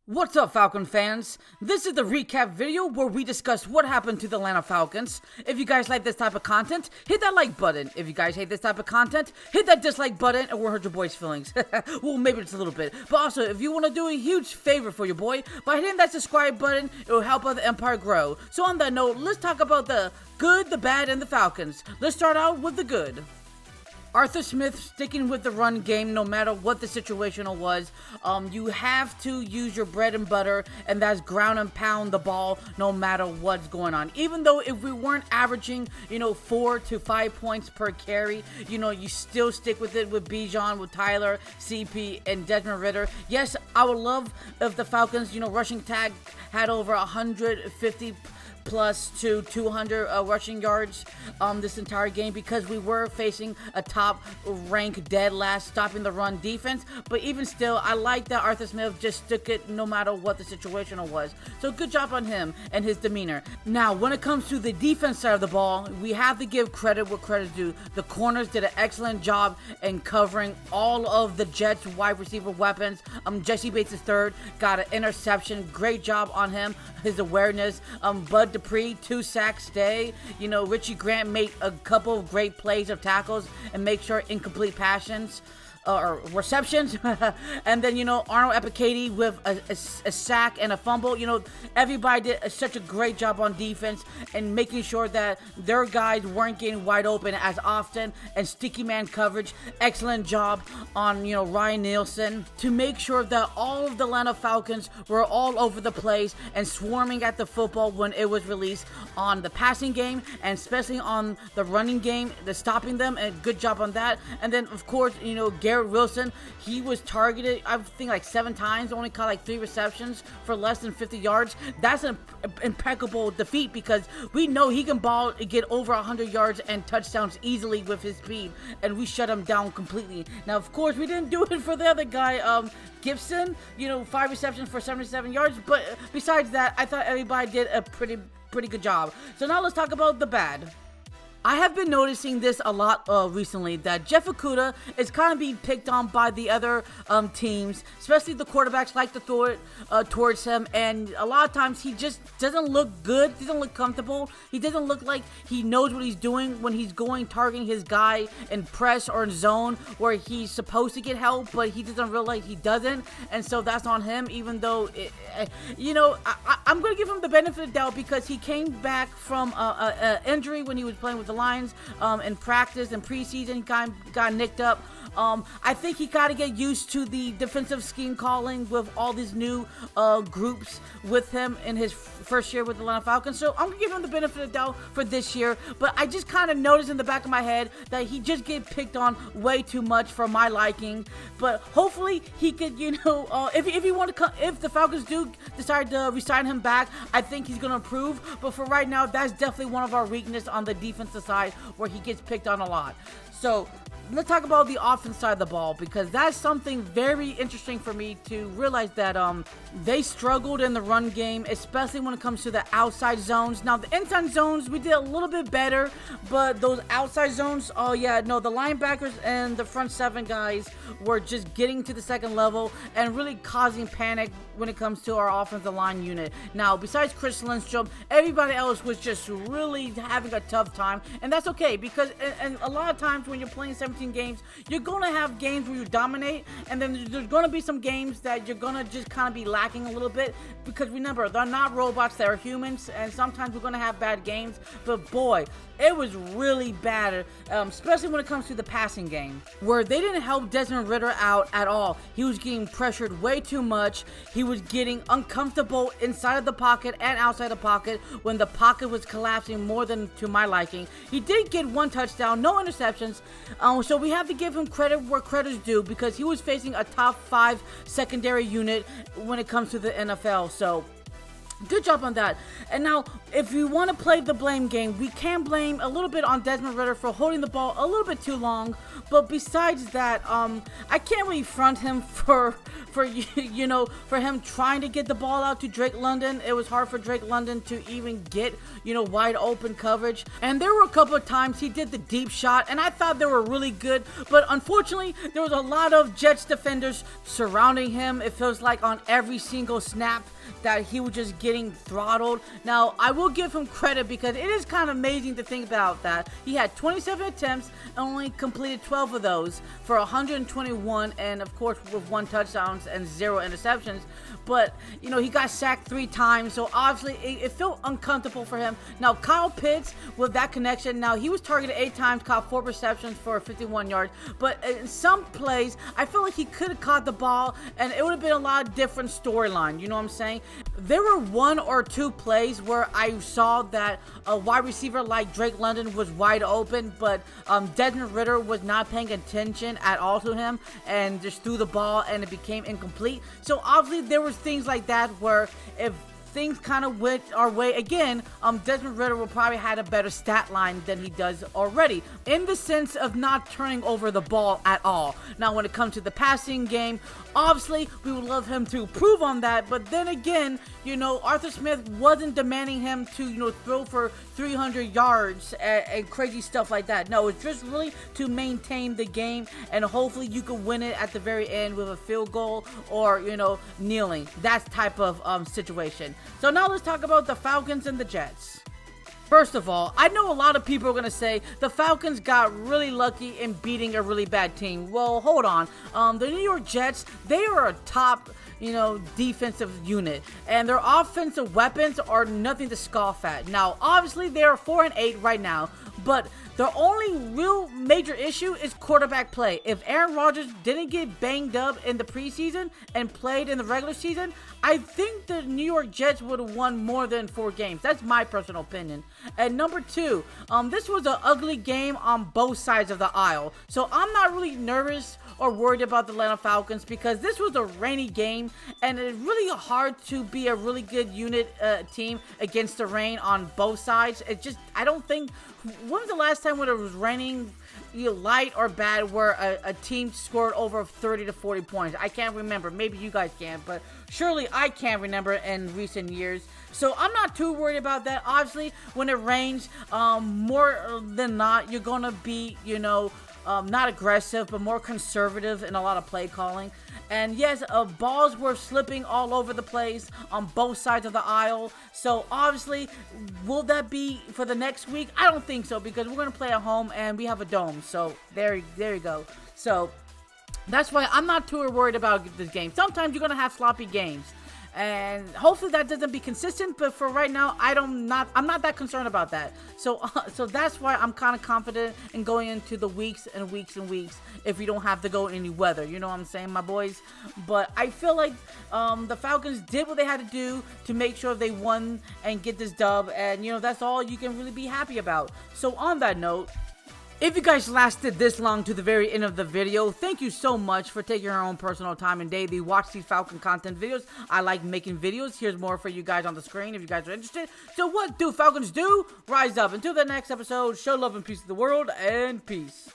What's up, Falcon fans? This is the recap video where we discuss what happened to the Atlanta Falcons. If you guys like this type of content, hit that like button. If you guys hate this type of content, hit that dislike button and we'll hurt your boy's feelings. Well, maybe it's a little bit. But also, if you want to do a huge favor for your boy, by hitting that subscribe button, it will help the empire grow. So on that note, let's talk about the good, the bad, and the Falcons. Let's start out with the good. Arthur Smith sticking with the run game no matter what the situation was. You have to use your bread and butter, and that's ground and pound the ball no matter what's going on. Even though if we weren't averaging, 4 to 5 points per carry, you still stick with it with Bijan, with Tyler, CP, and Desmond Ridder. Yes, I would love if the Falcons, rushing tag had over 150 plus to 200 rushing yards this entire game, because we were facing a top rank dead last stopping the run defense. But even still, I like that Arthur Smith just stuck it no matter what the situation was. So good job on him and his demeanor. Now, when it comes to the defense side of the ball, we have to give credit where credit's due. The corners did an excellent job in covering all of the Jets wide receiver weapons. Jesse Bates III got an interception. Great job on him, his awareness. Bud Dupree, 2 sacks day. Richie Grant made a couple of great plays of tackles and make sure incomplete passions or receptions. And then, Arnold Epicadi with a sack and a fumble. Everybody did such a great job on defense and making sure that their guys weren't getting wide open as often, and sticky man coverage. Excellent job on, Ryan Nielsen to make sure that all of the Atlanta Falcons were all over the place and swarming at the football when it was released on the passing game, and especially on the running game, the stopping them, and good job on that. And then, of course, Garrett Wilson, he was targeted, I think, like 7 times, only caught like 3 receptions for less than 50 yards. That's an impeccable defeat, because we know he can get over 100 yards and touchdowns easily with his speed, and we shut him down completely. Now, of course, we didn't do it for the other guy, Gibson, 5 receptions for 77 yards, but besides that, I thought everybody did a pretty good job. So now let's talk about the bad. I have been noticing this a lot recently, that Jeff Okudah is kind of being picked on by the other teams, especially the quarterbacks like to throw it towards him, and a lot of times he just doesn't look good, he doesn't look comfortable, he doesn't look like he knows what he's doing when he's targeting his guy in press or in zone where he's supposed to get help, but he doesn't realize he doesn't, and so that's on him. Even though, I'm going to give him the benefit of the doubt, because he came back from an injury when he was playing with the Lions in practice and preseason. He got nicked up. I think he got to get used to the defensive scheme calling with all these new groups with him in his first year with the Atlanta Falcons. So I'm going to give him the benefit of the doubt for this year. But I just kind of noticed in the back of my head that he just get picked on way too much for my liking. But hopefully he could, if the Falcons do decide to resign him back, I think he's going to improve. But for right now, that's definitely one of our weaknesses on the defensive side, where he gets picked on a lot. So let's talk about the offense side of the ball, because that's something very interesting for me to realize, that they struggled in the run game, especially when it comes to the outside zones. Now, the inside zones, we did a little bit better, but those outside zones, the linebackers and the front 7 guys were just getting to the second level and really causing panic when it comes to our offensive line unit. Now, besides Chris Lindstrom, everybody else was just really having a tough time, and that's okay, because and a lot of times when you're playing 17 games, you're going to have games where you dominate, and then there's going to be some games that you're going to just kind of be lacking a little bit, because remember, they're not robots, they're humans, and sometimes we're going to have bad games. But boy, it was really bad, especially when it comes to the passing game, where they didn't help Desmond Ridder out at all. He was getting pressured way too much. He was getting uncomfortable inside of the pocket and outside the pocket when the pocket was collapsing more than to my liking. He did get 1 touchdown, no interceptions, so we have to give him credit where credit's due, because he was facing a top 5 secondary unit when it comes to the NFL. So Good job on that. And now, if you want to play the blame game, we can blame a little bit on Desmond Ridder for holding the ball a little bit too long. But besides that, I can't really front him for him trying to get the ball out to Drake London. It was hard for Drake London to even get, wide open coverage. And there were a couple of times he did the deep shot, and I thought they were really good. But unfortunately, there was a lot of Jets defenders surrounding him. It feels like on every single snap that he was just getting throttled. Now, I will give him credit because it is kind of amazing to think about that. He had 27 attempts and only completed 12 of those for 121, and of course with 1 touchdown and 0 interceptions. But, he got sacked 3 times, so obviously it felt uncomfortable for him. Now, Kyle Pitts, with that connection, now he was targeted 8 times, caught 4 receptions for 51 yards. But in some plays, I feel like he could have caught the ball, and it would have been a lot of different storyline, you know what I'm saying? There were 1 or 2 plays where I saw that a wide receiver like Drake London was wide open, but Desmond Ridder was not paying attention at all to him and just threw the ball and it became incomplete. So obviously there was things like that where if things kind of went our way again, Desmond Ridder will probably had a better stat line than he does already, in the sense of not turning over the ball at all. Now, when it comes to the passing game, obviously we would love him to improve on that, but then again, Arthur Smith wasn't demanding him to, throw for 300 yards and crazy stuff like that. No, it's just really to maintain the game, and hopefully you can win it at the very end with a field goal or, kneeling. That type of situation. So now let's talk about the Falcons and the Jets. First of all, I know a lot of people are going to say the Falcons got really lucky in beating a really bad team. Well, hold on. The New York Jets, they are a top, defensive unit, and their offensive weapons are nothing to scoff at. Now, obviously, they are 4-8 right now, but their only real major issue is quarterback play. If Aaron Rodgers didn't get banged up in the preseason and played in the regular season, I think the New York Jets would have won more than 4 games. That's my personal opinion. And number 2, this was an ugly game on both sides of the aisle. So I'm not really nervous or worried about the Atlanta Falcons because this was a rainy game, and it's really hard to be a really good unit team against the rain on both sides. I don't think, when was the last time when it was raining, light or bad, where a team scored over 30 to 40 points? I can't remember. Maybe you guys can, but surely I can't remember in recent years. So I'm not too worried about that. Obviously, when it rains, more than not, you're going to be, not aggressive, but more conservative in a lot of play calling. And yes, balls were slipping all over the place on both sides of the aisle. So obviously, will that be for the next week? I don't think so, because we're going to play at home and we have a dome. So there you go. So that's why I'm not too worried about this game. Sometimes you're going to have sloppy games, and hopefully that doesn't be consistent, but for right now, I'm not that concerned about that. So that's why I'm kind of confident in going into the weeks and weeks and weeks if we don't have to go in any weather. You know what I'm saying, my boys? But I feel like the Falcons did what they had to do to make sure they won and get this dub, and that's all you can really be happy about. So on that note, if you guys lasted this long to the very end of the video, thank you so much for taking your own personal time and day to watch these Falcon content videos. I like making videos. Here's more for you guys on the screen if you guys are interested. So what do Falcons do? Rise up. Until the next episode, show love and peace to the world, and peace.